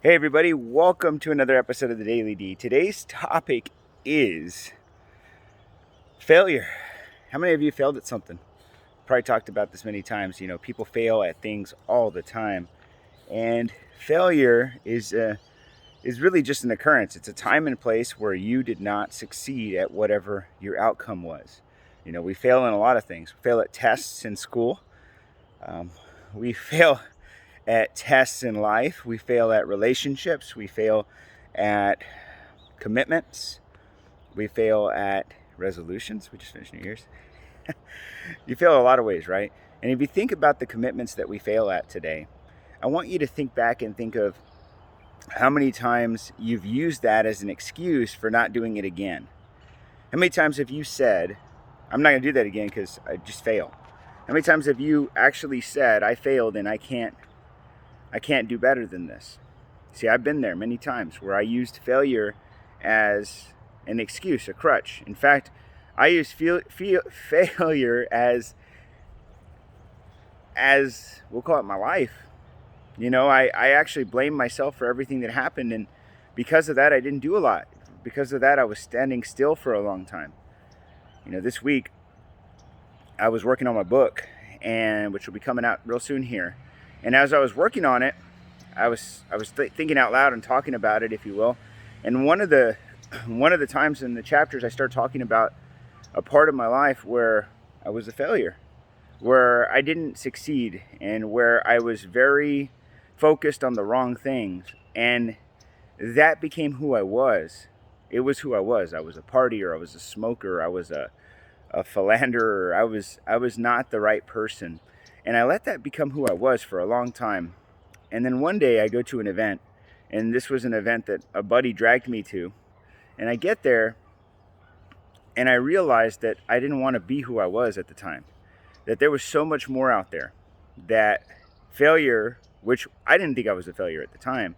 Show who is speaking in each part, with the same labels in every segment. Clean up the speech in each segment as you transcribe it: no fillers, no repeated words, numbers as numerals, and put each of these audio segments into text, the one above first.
Speaker 1: Hey everybody, welcome to another episode of the Daily D. Today's topic is failure. How many of you failed at something? Probably talked about this many times. You know, people fail at things all the time. And failure is really just an occurrence. It's a time and place where you did not succeed at whatever your outcome was. You know, we fail in a lot of things. We fail at tests in school. We fail at tests in life. We fail at relationships. We fail at commitments. We fail at resolutions. We just finished New Year's. You fail a lot of ways, right? And if you think about the commitments that we fail at today, I want you to think back and think of how many times you've used that as an excuse for not doing it again. How many times have you said, I'm not going to do that again because I just failed? How many times have you actually said, I failed and I can't do better than this? See, I've been there many times where I used failure as an excuse, a crutch. In fact, I used failure as we'll call it my life. You know, I actually blamed myself for everything that happened, and because of that, I didn't do a lot. Because of that, I was standing still for a long time. You know, this week, I was working on my book, and which will be coming out real soon here. And as I was working on it, I was thinking out loud and talking about it, if you will. And one of the times in the chapters, I start talking about a part of my life where I was a failure, where I didn't succeed, and where I was very focused on the wrong things. And that became who I was. It was who I was. I was a partier. I was a smoker. I was a philanderer. I was not the right person. And I let that become who I was for a long time. And then one day I go to an event, and this was an event that a buddy dragged me to. And I get there, and I realized that I didn't want to be who I was at the time. That there was so much more out there. That failure, which I didn't think I was a failure at the time,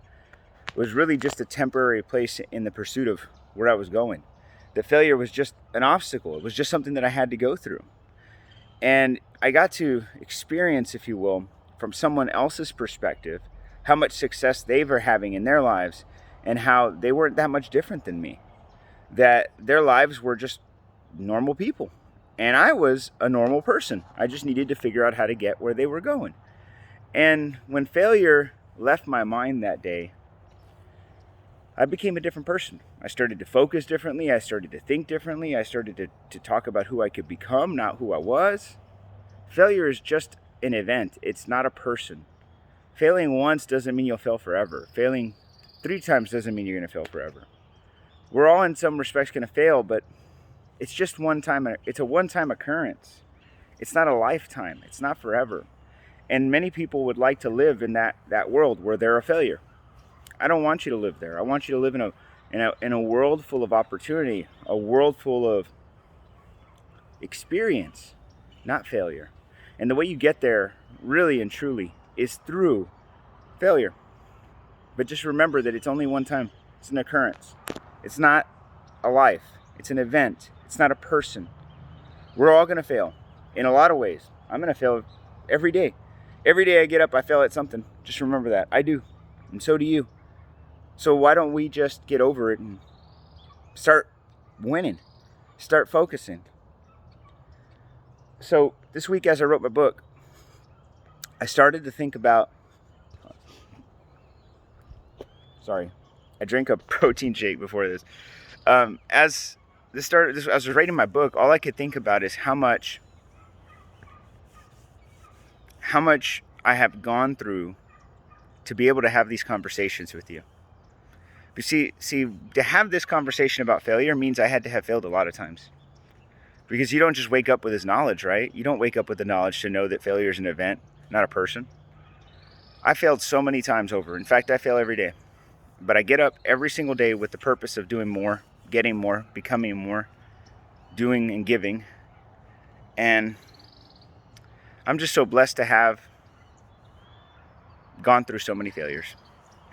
Speaker 1: was really just a temporary place in the pursuit of where I was going. That failure was just an obstacle. It was just something that I had to go through. And I got to experience, if you will, from someone else's perspective, how much success they were having in their lives and how they weren't that much different than me. That their lives were just normal people. And I was a normal person. I just needed to figure out how to get where they were going. And when failure left my mind that day, I became a different person. I started to focus differently. I started to think differently. I started to talk about who I could become, not who I was. Failure is just an event. It's not a person. Failing once doesn't mean you'll fail forever. Failing 3 times doesn't mean you're going to fail forever. We're all in some respects going to fail, but it's just one time. It's a one-time occurrence. It's not a lifetime. It's not forever. And many people would like to live in that world where they're a failure. I don't want you to live there. I want you to live in a world full of opportunity, a world full of experience, not failure. And the way you get there, really and truly, is through failure. But just remember that it's only one time. It's an occurrence. It's not a life. It's an event. It's not a person. We're all going to fail in a lot of ways. I'm going to fail every day. Every day I get up, I fail at something. Just remember that. I do. And so do you. So why don't we just get over it and start winning? Start focusing. So this week as I wrote my book, I started to think about... Sorry. I drank a protein shake before this. As I was writing my book, all I could think about is how much I have gone through to be able to have these conversations with you. But see, to have this conversation about failure means I had to have failed a lot of times. Because you don't just wake up with this knowledge, right? You don't wake up with the knowledge to know that failure is an event, not a person. I failed so many times over. In fact, I fail every day. But I get up every single day with the purpose of doing more, getting more, becoming more, doing and giving. And I'm just so blessed to have gone through so many failures.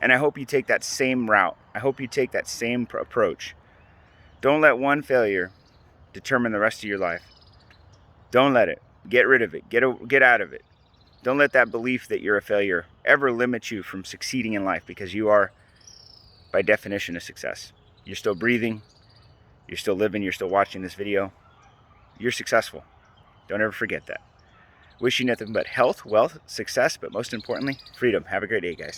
Speaker 1: And I hope you take that same route. I hope you take that same approach. Don't let one failure determine the rest of your life. Don't let it. Get rid of it. Get out of it. Don't let that belief that you're a failure ever limit you from succeeding in life, because you are by definition of success. You're still breathing, you're still living, you're still watching this video. You're successful. Don't ever forget that. Wishing nothing but health, wealth, success, but most importantly, freedom. Have a great day, guys.